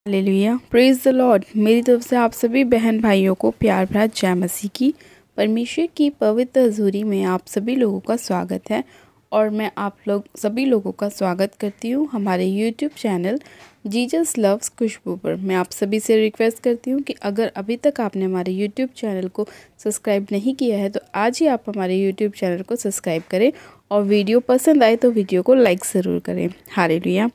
Hallelujah, praise the Lord. मेरी तरफ से आप सभी बहन भाइयों को प्यार भरा जय मसीह की। परमेश्वर की पवित्र हजूरी में आप सभी लोगों का स्वागत है और मैं आप लोग सभी लोगों का स्वागत करती हूँ हमारे यूट्यूब चैनल जीसस लव्स खुशबू पर। मैं आप सभी से रिक्वेस्ट करती हूँ कि अगर अभी तक आपने हमारे यूट्यूब चैनल को सब्सक्राइब नहीं किया है तो आज ही आप हमारे यूट्यूब चैनल को सब्सक्राइब करें और वीडियो पसंद आए तो वीडियो को लाइक ज़रूर करें। हालेलुया।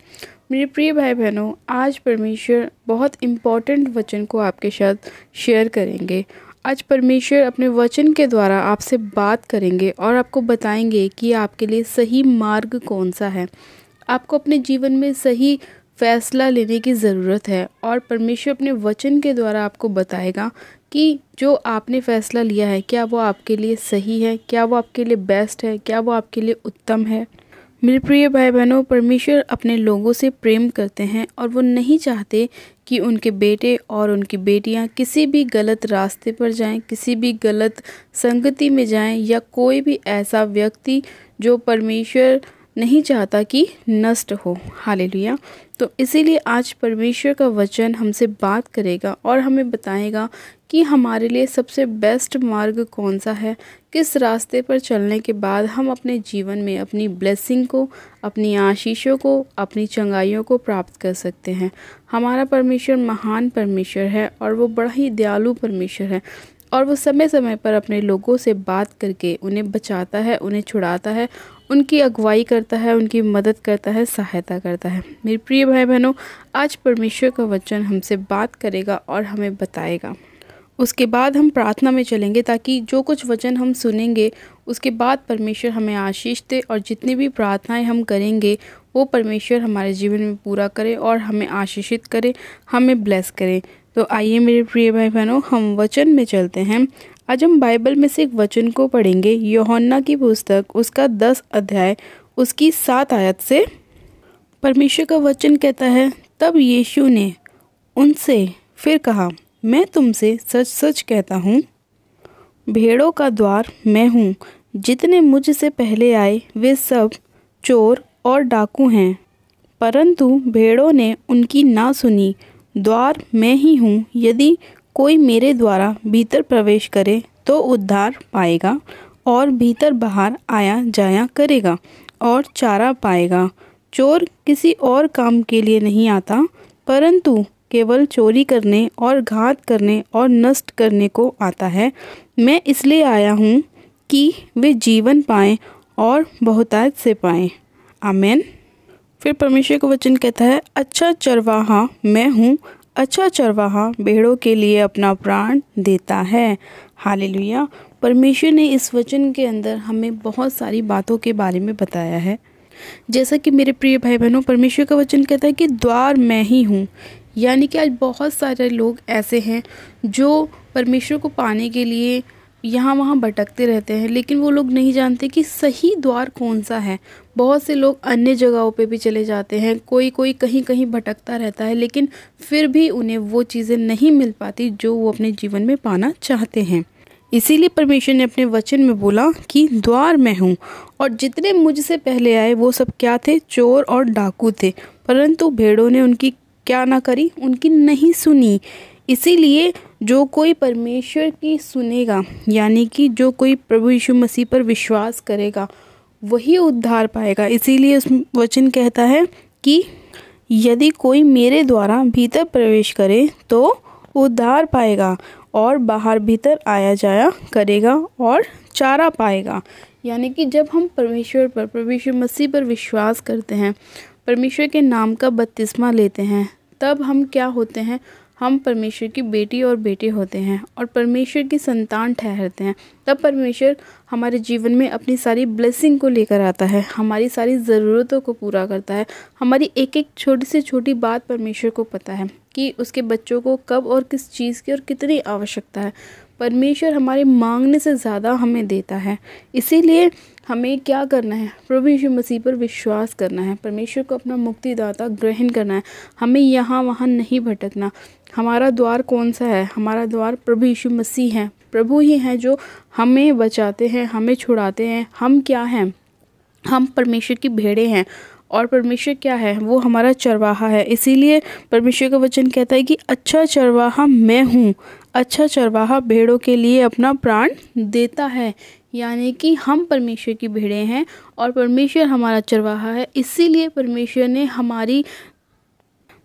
मेरे प्रिय भाई बहनों, आज परमेश्वर बहुत इम्पॉर्टेंट वचन को आपके साथ शेयर करेंगे। आज परमेश्वर अपने वचन के द्वारा आपसे बात करेंगे और आपको बताएंगे कि आपके लिए सही मार्ग कौन सा है। आपको अपने जीवन में सही फैसला लेने की ज़रूरत है और परमेश्वर अपने वचन के द्वारा आपको बताएगा कि जो आपने फैसला लिया है क्या वो आपके लिए सही है, क्या वो आपके लिए बेस्ट है, क्या वो आपके लिए उत्तम है। मेरे प्रिय भाई बहनों, परमेश्वर अपने लोगों से प्रेम करते हैं और वो नहीं चाहते कि उनके बेटे और उनकी बेटियां किसी भी गलत रास्ते पर जाएं, किसी भी गलत संगति में जाएं या कोई भी ऐसा व्यक्ति जो परमेश्वर नहीं चाहता कि नष्ट हो। हालेलुया। तो इसीलिए आज परमेश्वर का वचन हमसे बात करेगा और हमें बताएगा कि हमारे लिए सबसे बेस्ट मार्ग कौन सा है, किस रास्ते पर चलने के बाद हम अपने जीवन में अपनी ब्लेसिंग को, अपनी आशीषों को, अपनी चंगाइयों को प्राप्त कर सकते हैं। हमारा परमेश्वर महान परमेश्वर है और वो बड़ा ही दयालु परमेश्वर है और वो समय समय पर अपने लोगों से बात करके उन्हें बचाता है, उन्हें छुड़ाता है, उनकी अगुवाई करता है, उनकी मदद करता है, सहायता करता है। मेरे प्रिय भाई बहनों, आज परमेश्वर का वचन हमसे बात करेगा और हमें बताएगा। उसके बाद हम प्रार्थना में चलेंगे ताकि जो कुछ वचन हम सुनेंगे उसके बाद परमेश्वर हमें आशीष दे और जितनी भी प्रार्थनाएं हम करेंगे वो परमेश्वर हमारे जीवन में पूरा करे और हमें आशीषित करे, हमें ब्लेस करे। तो आइए मेरे प्रिय भाई बहनों, हम वचन में चलते हैं। आज हम बाइबल में से एक वचन को पढ़ेंगे, यूहन्ना की पुस्तक उसका 10 अध्याय उसकी 7 आयत से। परमेश्वर का वचन कहता है, तब यीशु ने उनसे फिर कहा, मैं तुमसे सच सच कहता हूँ, भेड़ों का द्वार मैं हूँ। जितने मुझसे पहले आए वे सब चोर और डाकू हैं, परंतु भेड़ों ने उनकी ना सुनी। द्वार मैं ही हूँ। यदि कोई मेरे द्वारा भीतर प्रवेश करे तो उद्धार पाएगा और भीतर बाहर आया जाया करेगा और चारा पाएगा। चोर किसी और काम के लिए नहीं आता, परंतु केवल चोरी करने और घात करने और नष्ट करने को आता है। मैं इसलिए आया हूँ कि वे जीवन पाएं और बहुतायत से पाएं। आमीन। फिर परमेश्वर का वचन कहता है, अच्छा चरवाहा मैं हूँ। अच्छा चरवाहा भेड़ों के लिए अपना प्राण देता है। हालेलुया। परमेश्वर ने इस वचन के अंदर हमें बहुत सारी बातों के बारे में बताया है। जैसा कि मेरे प्रिय भाई बहनों, परमेश्वर का वचन कहता है कि द्वार मैं ही हूँ। यानी कि आज बहुत सारे लोग ऐसे हैं जो परमेश्वर को पाने के लिए यहाँ वहाँ भटकते रहते हैं, लेकिन वो लोग नहीं जानते कि सही द्वार कौन सा है। बहुत से लोग अन्य जगहों पे भी चले जाते हैं, कोई कोई कहीं कहीं भटकता रहता है, लेकिन फिर भी उन्हें वो चीज़ें नहीं मिल पाती जो वो अपने जीवन में पाना चाहते हैं। इसीलिए परमेश्वर ने अपने वचन में बोला कि द्वार मैं हूँ। और जितने मुझसे पहले आए वो सब क्या थे? चोर और डाकू थे, परंतु भेड़ों ने उनकी क्या ना करी? उनकी नहीं सुनी। इसीलिए जो कोई परमेश्वर की सुनेगा, यानी कि जो कोई प्रभु यीशु मसीह पर विश्वास करेगा, वही उद्धार पाएगा। इसीलिए उस वचन कहता है कि यदि कोई मेरे द्वारा भीतर प्रवेश करे तो उद्धार पाएगा और बाहर भीतर आया जाया करेगा और चारा पाएगा। यानी कि जब हम परमेश्वर पर, प्रभु यीशु मसीह पर विश्वास करते हैं, परमेश्वर के नाम का बपतिस्मा लेते हैं, तब हम क्या होते हैं? हम परमेश्वर की बेटी और बेटे होते हैं और परमेश्वर की संतान ठहरते हैं। तब परमेश्वर हमारे जीवन में अपनी सारी ब्लेसिंग को लेकर आता है, हमारी सारी ज़रूरतों को पूरा करता है। हमारी एक एक छोटी से छोटी बात परमेश्वर को पता है कि उसके बच्चों को कब और किस चीज़ की और कितनी आवश्यकता है। परमेश्वर हमारे मांगने से ज़्यादा हमें देता है। इसीलिए हमें क्या करना है? प्रभु यीशु मसीह पर विश्वास करना है, परमेश्वर को अपना मुक्तिदाता ग्रहण करना है। हमें यहाँ वहाँ नहीं भटकना। हमारा द्वार कौन सा है? हमारा द्वार प्रभु यीशु मसीह है। प्रभु ही हैं जो हमें बचाते हैं, हमें छुड़ाते हैं। हम क्या हैं? हम परमेश्वर की भेड़ें हैं और परमेश्वर क्या है, वो हमारा चरवाहा है। इसीलिए परमेश्वर का वचन कहता है कि अच्छा चरवाहा मैं हूँ, अच्छा चरवाहा भेड़ों के लिए अपना प्राण देता है। यानी कि हम परमेश्वर की भेड़ें हैं और परमेश्वर हमारा चरवाहा है। इसीलिए परमेश्वर ने हमारी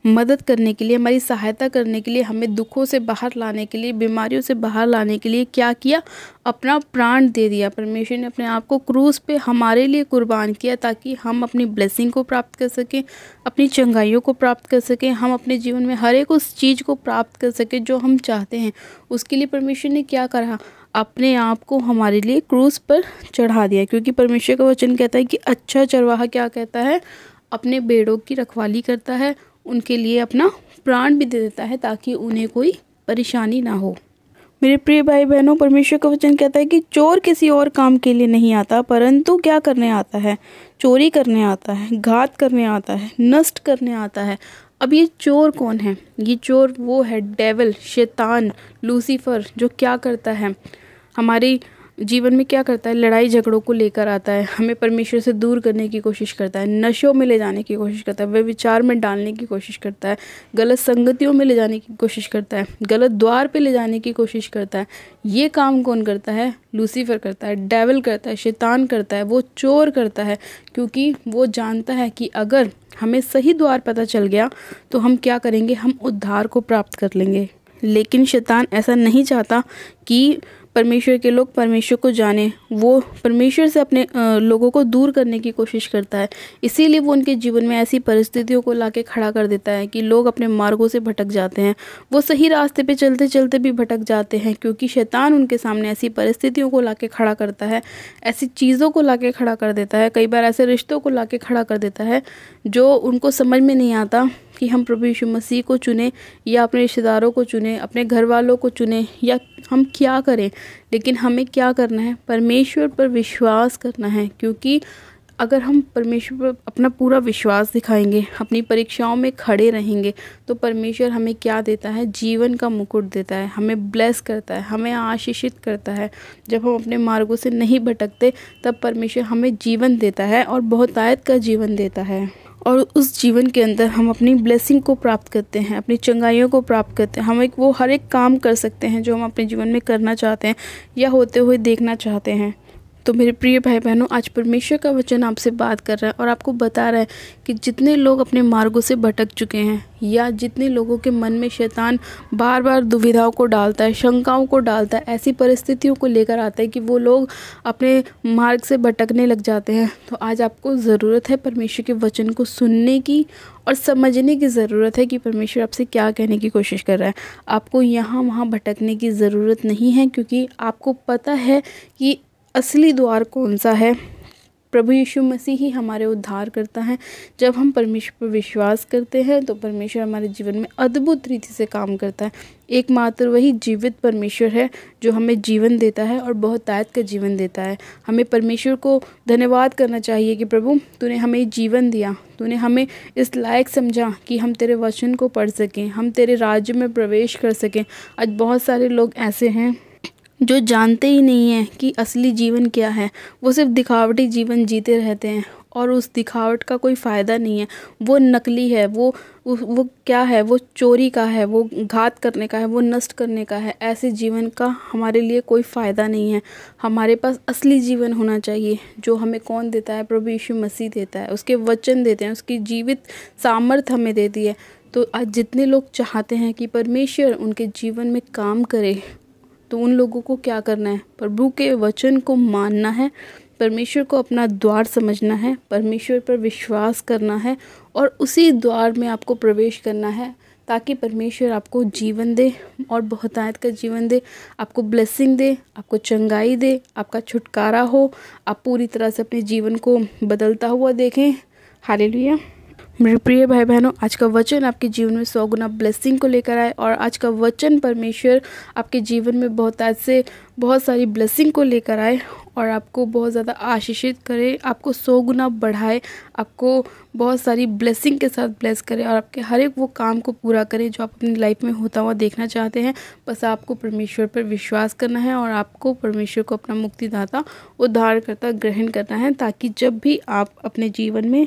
मदद करने के लिए, हमारी सहायता करने के लिए, हमें दुखों से बाहर लाने के लिए, बीमारियों से बाहर लाने के लिए क्या किया, अपना प्राण दे दिया। परमेश्वर ने अपने आप को क्रूस पे हमारे लिए कुर्बान किया ताकि हम अपनी ब्लेसिंग को प्राप्त कर सकें, अपनी चंगाइयों को प्राप्त कर सकें, हम अपने जीवन में हर एक उस चीज़ को प्राप्त कर सकें जो हम चाहते हैं। उसके लिए परमेश्वर ने क्या करा, अपने आप को हमारे लिए क्रूस पर चढ़ा दिया। क्योंकि परमेश्वर का वचन कहता है कि अच्छा चरवाहा क्या कहता है, अपने भेड़ों की रखवाली करता है, उनके लिए अपना प्राण भी दे देता है ताकि उन्हें कोई परेशानी ना हो। मेरे प्रिय भाई बहनों, परमेश्वर का वचन कहता है कि चोर किसी और काम के लिए नहीं आता, परंतु क्या करने आता है, चोरी करने आता है, घात करने आता है, नष्ट करने आता है। अब ये चोर कौन है? ये चोर वो है डेविल, शैतान, लूसीफर, जो क्या करता है, हमारी जीवन में क्या करता है, लड़ाई झगड़ों को लेकर आता है, हमें परमेश्वर से दूर करने की कोशिश करता है, नशों में ले जाने की कोशिश करता है, वे विचार में डालने की कोशिश करता है, गलत संगतियों में ले जाने की कोशिश करता है, गलत द्वार पे ले जाने की कोशिश करता है। ये काम कौन करता है? लूसीफर करता है, डेविल करता है, शैतान करता है, वो चोर करता है। क्योंकि वो जानता है कि अगर हमें सही द्वार पता चल गया तो हम क्या करेंगे, हम उद्धार को प्राप्त कर लेंगे। लेकिन शैतान ऐसा नहीं चाहता कि परमेश्वर के लोग परमेश्वर को जाने। वो परमेश्वर से अपने लोगों को दूर करने की कोशिश करता है। इसीलिए वो उनके जीवन में ऐसी परिस्थितियों को लाके खड़ा कर देता है कि लोग अपने मार्गों से भटक जाते हैं। वो सही रास्ते पे चलते चलते भी भटक जाते हैं, क्योंकि शैतान उनके सामने ऐसी परिस्थितियों को लाके खड़ा करता है, ऐसी चीज़ों को लाके खड़ा कर देता है, कई बार ऐसे रिश्तों को लाके खड़ा कर देता है जो उनको समझ में नहीं आता कि हम प्रभु यीशु मसीह को चुने या अपने रिश्तेदारों को चुने, अपने घर वालों को चुने, या हम क्या करें। लेकिन हमें क्या करना है, परमेश्वर पर विश्वास करना है। क्योंकि अगर हम परमेश्वर पर अपना पूरा विश्वास दिखाएंगे, अपनी परीक्षाओं में खड़े रहेंगे, तो परमेश्वर हमें क्या देता है, जीवन का मुकुट देता है, हमें ब्लेस करता है, हमें आशीषित करता है। जब हम अपने मार्गों से नहीं भटकते तब परमेश्वर हमें जीवन देता है और बहुतायत का जीवन देता है। और उस जीवन के अंदर हम अपनी ब्लेसिंग को प्राप्त करते हैं, अपनी चंगाइयों को प्राप्त करते हैं। हम वो हर एक काम कर सकते हैं जो हम अपने जीवन में करना चाहते हैं या होते हुए देखना चाहते हैं। तो मेरे प्रिय भाई बहनों, आज परमेश्वर का वचन आपसे बात कर रहा है और आपको बता रहा है कि जितने लोग अपने मार्गों से भटक चुके हैं, या जितने लोगों के मन में शैतान बार बार दुविधाओं को डालता है, शंकाओं को डालता है, ऐसी परिस्थितियों को लेकर आता है कि वो लोग अपने मार्ग से भटकने लग जाते हैं, तो आज आपको ज़रूरत है परमेश्वर के वचन को सुनने की और समझने की ज़रूरत है कि परमेश्वर आपसे क्या कहने की कोशिश कर रहा है। आपको यहाँ वहाँ भटकने की ज़रूरत नहीं है, क्योंकि आपको पता है कि असली द्वार कौन सा है। प्रभु यीशु मसीह ही हमारे उद्धार करता है। जब हम परमेश्वर पर विश्वास करते हैं तो परमेश्वर हमारे जीवन में अद्भुत रीति से काम करता है। एकमात्र वही जीवित परमेश्वर है जो हमें जीवन देता है और बहुतायत का जीवन देता है। हमें परमेश्वर को धन्यवाद करना चाहिए कि प्रभु तूने हमें जीवन दिया, तूने हमें इस लायक समझा कि हम तेरे वचन को पढ़ सकें, हम तेरे राज्य में प्रवेश कर सकें। आज बहुत सारे लोग ऐसे हैं जो जानते ही नहीं हैं कि असली जीवन क्या है। वो सिर्फ दिखावटी जीवन जीते रहते हैं और उस दिखावट का कोई फ़ायदा नहीं है। वो नकली है, वो क्या है, वो चोरी का है, वो घात करने का है, वो नष्ट करने का है। ऐसे जीवन का हमारे लिए कोई फ़ायदा नहीं है। हमारे पास असली जीवन होना चाहिए जो हमें कौन देता है, प्रभु यीशु मसीह देता है। उसके वचन देते हैं, उसकी जीवित सामर्थ हमें देती है। तो आज जितने लोग चाहते हैं कि परमेश्वर उनके जीवन में काम करे, तो उन लोगों को क्या करना है, प्रभु के वचन को मानना है, परमेश्वर को अपना द्वार समझना है, परमेश्वर पर विश्वास करना है और उसी द्वार में आपको प्रवेश करना है, ताकि परमेश्वर आपको जीवन दे और बहुतायत का जीवन दे, आपको ब्लेसिंग दे, आपको चंगाई दे, आपका छुटकारा हो, आप पूरी तरह से अपने जीवन को बदलता हुआ देखें। हालेलुया। मेरे प्रिय भाई बहनों, आज का वचन आपके जीवन में 100 गुना ब्लेसिंग को लेकर आए और आज का वचन परमेश्वर आपके जीवन में बहुत सारी ब्लेसिंग को लेकर आए और आपको बहुत ज़्यादा आशीषित करे, आपको 100 गुना बढ़ाए, आपको बहुत सारी ब्लेसिंग के साथ ब्लेस करे और आपके हर एक वो काम को पूरा करे जो आप अपनी लाइफ में होता हुआ देखना चाहते हैं। बस आपको परमेश्वर पर विश्वास करना है और आपको परमेश्वर को अपना मुक्तिदाता, उद्धारकर्ता ग्रहण करना है, ताकि जब भी आप अपने जीवन में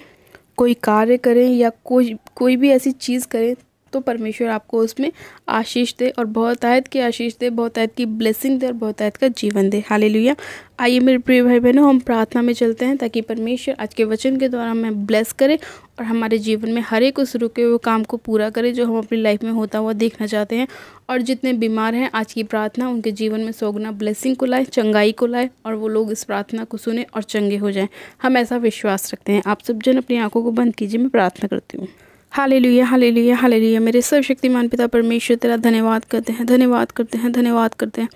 कोई कार्य करें या कोई भी ऐसी चीज़ करें तो परमेश्वर आपको उसमें आशीष दे और बहुतायत की आशीष दे, बहुतायत की ब्लेसिंग दे और बहुतायत का जीवन दे। हालेलुया। आइए मेरे प्रिय भाई बहनों, हम प्रार्थना में चलते हैं ताकि परमेश्वर आज के वचन के द्वारा हमें ब्लेस करे और हमारे जीवन में हर एक उस रुके हुए काम को पूरा करे जो हम अपनी लाइफ में होता हुआ देखना चाहते हैं। और जितने बीमार हैं, आज की प्रार्थना उनके जीवन में सौगुना ब्लेसिंग को लाए, चंगाई को लाए और वो लोग इस प्रार्थना को सुने और चंगे हो जाएं। हम ऐसा विश्वास रखते हैं। आप सब जन अपनी आंखों को बंद कीजिए, मैं प्रार्थना करती हूँ। Hallelujah, hallelujah, hallelujah. मेरे सर्वशक्तिमान पिता परमेश्वर तेरा धन्यवाद करते हैं, धन्यवाद करते हैं, धन्यवाद करते हैं।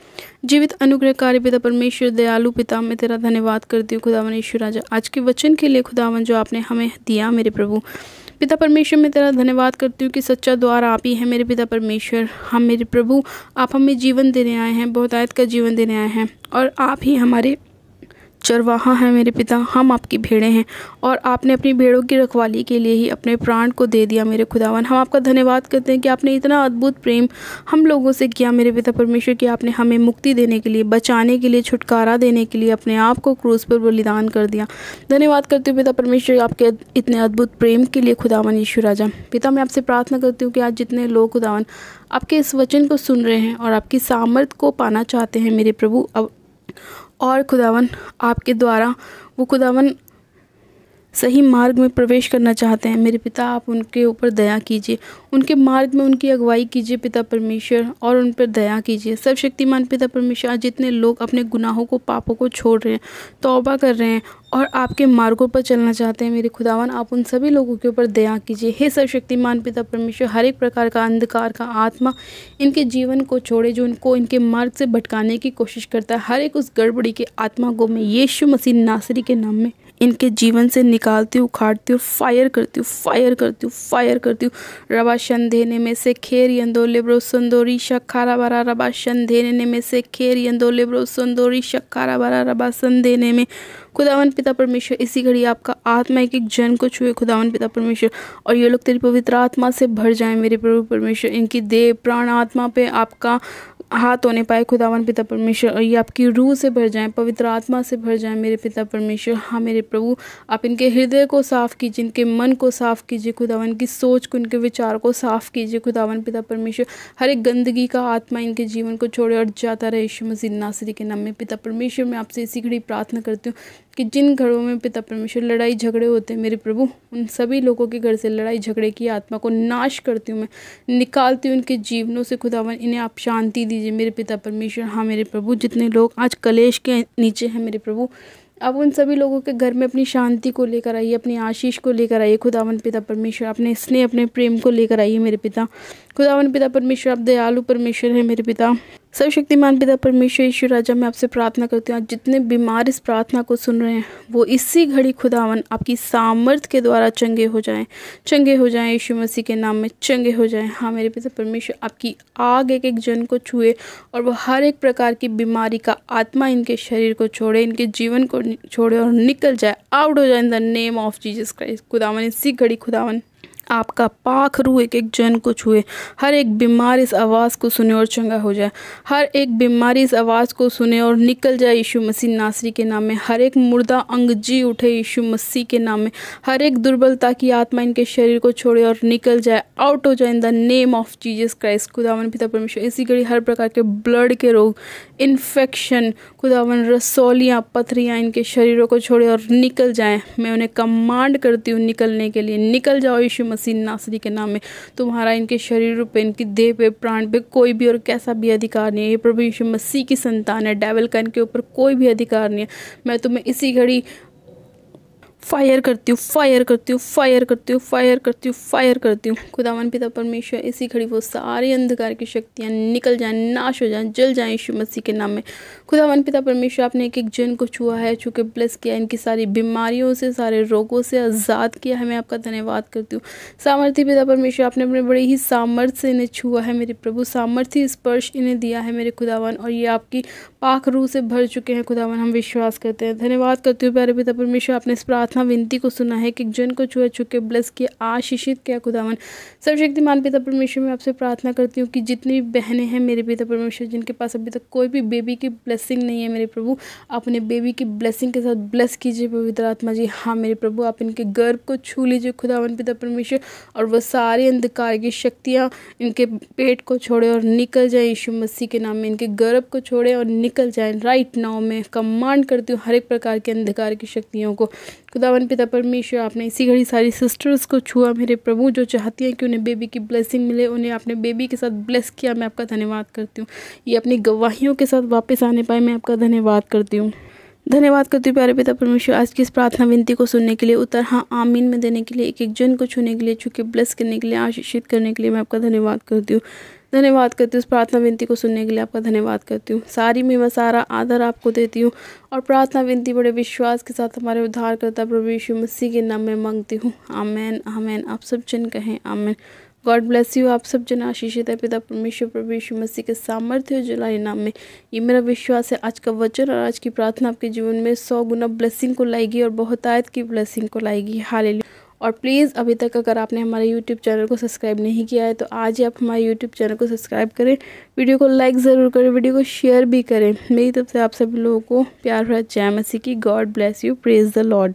जीवित अनुग्रहकारी पिता परमेश्वर, दयालु पिता, मैं तेरा धन्यवाद करती हूँ खुदावन ईश्वर राजा, आज के वचन के लिए खुदावन जो आपने हमें दिया मेरे प्रभु पिता परमेश्वर। मैं तेरा धन्यवाद करती हूँ कि सच्चा द्वार आप ही है मेरे पिता परमेश्वर। हम मेरे प्रभु, आप हमें जीवन देने आए हैं, बहुतायत का जीवन देने आए हैं और आप ही हमारे चरवाहा है मेरे पिता। हम आपकी भेड़ें हैं और आपने अपनी भेड़ों की रखवाली के लिए ही अपने प्राण को दे दिया मेरे खुदावन। हम आपका धन्यवाद करते हैं कि आपने इतना अद्भुत प्रेम हम लोगों से किया मेरे पिता परमेश्वर कि आपने हमें मुक्ति देने के लिए, बचाने के लिए, छुटकारा देने के लिए अपने आप को क्रूस पर बलिदान कर दिया। धन्यवाद करती हूँ पिता परमेश्वर आपके इतने अद्भुत प्रेम के लिए खुदावन यीशु राजा। पिता मैं आपसे प्रार्थना करती हूँ कि आज जितने लोग खुदावन आपके इस वचन को सुन रहे हैं और आपकी सामर्थ को पाना चाहते हैं मेरे प्रभु, अब और खुदावन आपके द्वारा वो खुदावन सही मार्ग में प्रवेश करना चाहते हैं मेरे पिता, आप उनके ऊपर दया कीजिए, उनके मार्ग में उनकी अगुवाई कीजिए पिता परमेश्वर और उन पर दया कीजिए। सर्वशक्तिमान पिता परमेश्वर, आज जितने लोग अपने गुनाहों को, पापों को छोड़ रहे हैं, तौबा कर रहे हैं और आपके मार्गों पर चलना चाहते हैं मेरे खुदावन, आप उन सभी लोगों के ऊपर दया कीजिए। हे सर्वशक्तिमान पिता परमेश्वर, हर एक प्रकार का अंधकार का आत्मा इनके जीवन को छोड़े जो उनको इनके मार्ग से भटकाने की कोशिश करता है। हर एक उस गड़बड़ी के आत्मा को मैं यीशु मसीह नासरी के नाम में इनके जीवन से निकालती हूँ, उखाड़ती हूँ, फायर करती हूँ, फायर करती हूँ, फायर करती हूँ। रबा शंधेने में से खेर यंदो लेब्रो संदोरी शक्खारा बारा रबा शंधेने में से खेर यंदो लेब्रो संदोरी शक्खारा बारा रबा संधेने में खुदावन पिता परमेश्वर, इसी घड़ी आपका आत्मा एक एक जन को छुए खुदावन पिता परमेश्वर और ये लोग तेरी पवित्र आत्मा से भर जाएं मेरे प्रभु परमेश्वर। इनकी देह प्राण आत्मा पे आपका हाथ होने पाए खुदावन पिता परमेश्वर और ये आपकी रूह से भर जाएं, पवित्र आत्मा से भर जाएं मेरे पिता परमेश्वर। हाँ मेरे प्रभु, आप इनके हृदय को साफ़ कीजिए, इनके मन को साफ़ कीजिए खुदावन, की सोच को, इनके विचार को साफ़ कीजिए खुदावन पिता परमेश्वर। हर एक गंदगी का आत्मा इनके जीवन को छोड़े और जाता रहे यीशु मसीह नासरी के नाम में पिता परमेश्वर। मैं आपसे इसी घड़ी प्रार्थना करती हूँ कि जिन घरों में पिता परमेश्वर लड़ाई झगड़े होते हैं मेरे प्रभु, उन सभी लोगों के घर से लड़ाई झगड़े की आत्मा को नाश करती हूँ, मैं निकालती हूँ उनके जीवनों से खुदावन। इन्हें आप शांति दीजिए मेरे पिता परमेश्वर। हाँ मेरे प्रभु, जितने लोग आज कलेश के नीचे हैं मेरे प्रभु, अब उन सभी लोगों के घर में अपनी शांति को लेकर आइए, अपनी आशीष को लेकर आइए खुदावन पिता परमेश्वर। अपने स्नेह, अपने प्रेम को लेकर आइए मेरे पिता खुदावन पिता परमेश्वर। आप दयालु परमेश्वर है मेरे पिता। सर्वशक्तिमान पिता परमेश्वर यीशु राजा, मैं आपसे प्रार्थना करती हूँ आज जितने बीमार इस प्रार्थना को सुन रहे हैं वो इसी घड़ी खुदावन आपकी सामर्थ के द्वारा चंगे हो जाएं, चंगे हो जाएं यीशु मसीह के नाम में चंगे हो जाएं। हाँ मेरे पिता परमेश्वर, आपकी आग एक एक जन को छुए और वो हर एक प्रकार की बीमारी का आत्मा इनके शरीर को छोड़े, इनके जीवन को छोड़े और निकल जाए, आउट हो जाए in the name of Jesus Christ खुदावन। इसी घड़ी खुदावन आपका पाक रूह एक एक जन को छुए, हर एक बीमार इस आवाज़ को सुने और चंगा हो जाए, हर एक बीमारी इस आवाज़ को सुने और निकल जाए यीशु मसीह नासरी के नाम में। हर एक मुर्दा अंग जी उठे यीशु मसीह के नाम में। हर एक दुर्बलता की आत्मा इनके शरीर को छोड़े और निकल जाए, आउट हो जाए in the name of Jesus Christ खुदावन पिता परमेश्वर। इसी घड़ी हर प्रकार के ब्लड के रोग, इन्फेक्शन खुदावन, रसौलियाँ, पथरियाँ इनके शरीरों को छोड़े और निकल जाएँ। मैं उन्हें कमांड करती हूँ निकलने के लिए, निकल जाओ यीशु मसीह नासरी के नाम में। तुम्हारा इनके शरीर पे, इनकी देह पे, प्राण पे कोई भी और कैसा भी अधिकार नहीं है। ये प्रभु यीशु मसीह की संतान है, डेविल का इनके ऊपर कोई भी अधिकार नहीं है। मैं तुम्हें इसी घड़ी फायर करती हूँ, फायर करती हूँ, फायर करती हूँ, फायर करती हूँ, फायर करती हूँ खुदावन पिता परमेश्वर। इसी घड़ी वो सारी अंधकार की शक्तियाँ निकल जाएं, नाश हो जाएं, जल जाएं यीशु मसीह के नाम में खुदावन पिता परमेश्वर। आपने एक एक जन को छुआ है, छू के ब्लेस किया, इनकी सारी बीमारियों से, सारे रोगों से आज़ाद किया है। मैं आपका धन्यवाद करती हूँ सामर्थ्य पिता परमेश्वर। आपने अपने बड़े ही सामर्थ्य से इन्हें छुआ है मेरे प्रभु, सामर्थ्य स्पर्श इन्हें दिया है मेरे खुदावन और ये आपकी पाक रूह से भर चुके हैं खुदावन। हम विश्वास करते हैं, धन्यवाद करती हूँ प्यारे पिता परमेश्वर। आपने इस प्रार्थना प्रार्थना विनती को सुना है, कि एक जन को छुआ छू के ब्लेस किया, आशीषित किया खुदावन। सर्वशक्तिमान पिता परमेश्वर, मैं आपसे प्रार्थना करती हूँ कि जितनी भी बहनें हैं मेरे पिता परमेश्वर, जिनके पास अभी तक कोई भी बेबी की ब्लेसिंग नहीं है मेरे प्रभु, अपने बेबी की ब्लेसिंग के साथ ब्लेस कीजिए पवित्र आत्मा जी। हाँ मेरे प्रभु, आप इनके गर्भ को छू लीजिए खुदावन पिता परमेश्वर, और वह सारी अंधकार की शक्तियाँ इनके पेट को छोड़े और निकल जाए यीशु मसीह के नाम में। इनके गर्भ को छोड़े और निकल जाए राइट नाउ। मैं कमांड करती हूँ हर एक प्रकार के अंधकार की शक्तियों को। खुदावन पिता परमेश्वर, आपने इसी घड़ी सारी सिस्टर्स को छुआ मेरे प्रभु, जो चाहती हैं कि उन्हें बेबी की ब्लेसिंग मिले, उन्हें अपने बेबी के साथ ब्लेस किया। मैं आपका धन्यवाद करती हूँ। ये अपनी गवाहियों के साथ वापस आने पाए, मैं आपका धन्यवाद करती हूँ। धन्यवाद करती हूँ प्यारे पिता परमेश्वर, आज की इस प्रार्थना विनती को सुनने के लिए, उत्तर हाँ आमीन में देने के लिए, एक एक जन को छूने के लिए, छू के ब्लेस करने के लिए, आशीषित करने के लिए मैं आपका धन्यवाद करती हूँ। धन्यवाद करती हूँ इस प्रार्थना विनती को सुनने के लिए, आपका धन्यवाद करती हूँ। सारी महिमा सारा आदर आपको देती हूँ, और प्रार्थना विनती बड़े विश्वास के साथ हमारे उद्धारकर्ता प्रभु यीशु मसीह के नाम में मांगती हूँ। आमेन आमेन। आप सब जन कहें आमेन। God bless you. आप सब जन आशीषित है पिता परमेश्वर प्रभु यीशु मसीह के सामर्थ्य और जलाली नाम में। ये मेरा विश्वास है, आज का वचन और आज की प्रार्थना आपके जीवन में 100 गुना ब्लेसिंग को लाएगी और बहुतायत की ब्लेसिंग को लाएगी। हालेलुया। और प्लीज़ अभी तक अगर आपने हमारे यूट्यूब चैनल को सब्सक्राइब नहीं किया है तो आज ही आप हमारे यूट्यूब चैनल को सब्सक्राइब करें, वीडियो को लाइक ज़रूर करें, वीडियो को शेयर भी करें। मेरी तरफ से आप सभी लोगों को प्यार भरा जय मसीह की। God bless you. Praise the Lord.